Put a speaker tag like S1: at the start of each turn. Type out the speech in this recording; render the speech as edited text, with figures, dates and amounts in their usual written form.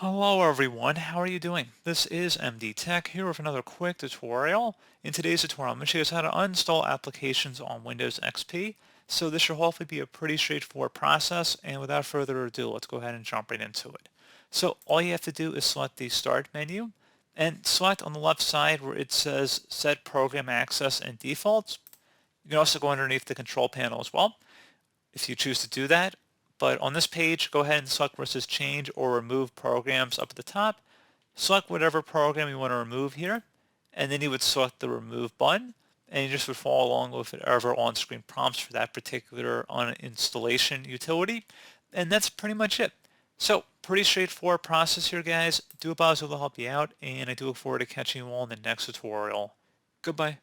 S1: Hello everyone, how are you doing? This is MD Tech here with another quick tutorial. In today's tutorial, I'm going to show you guys how to uninstall applications on Windows XP. So this should hopefully be a pretty straightforward process, and without further ado, let's go ahead and jump right into it. So all you have to do is select the Start menu and select on the left side where it says Set Program Access and Defaults. You can also go underneath the control panel as well if you choose to do that. But on this page, go ahead and select where it says change or remove programs up at the top. Select whatever program you want to remove here, and then you would select the remove button, and you just would follow along with whatever on-screen prompts for that particular installation utility. And that's pretty much it. So pretty straightforward process here, guys. Do hope I was able to help you out, and I do look forward to catching you all in the next tutorial. Goodbye.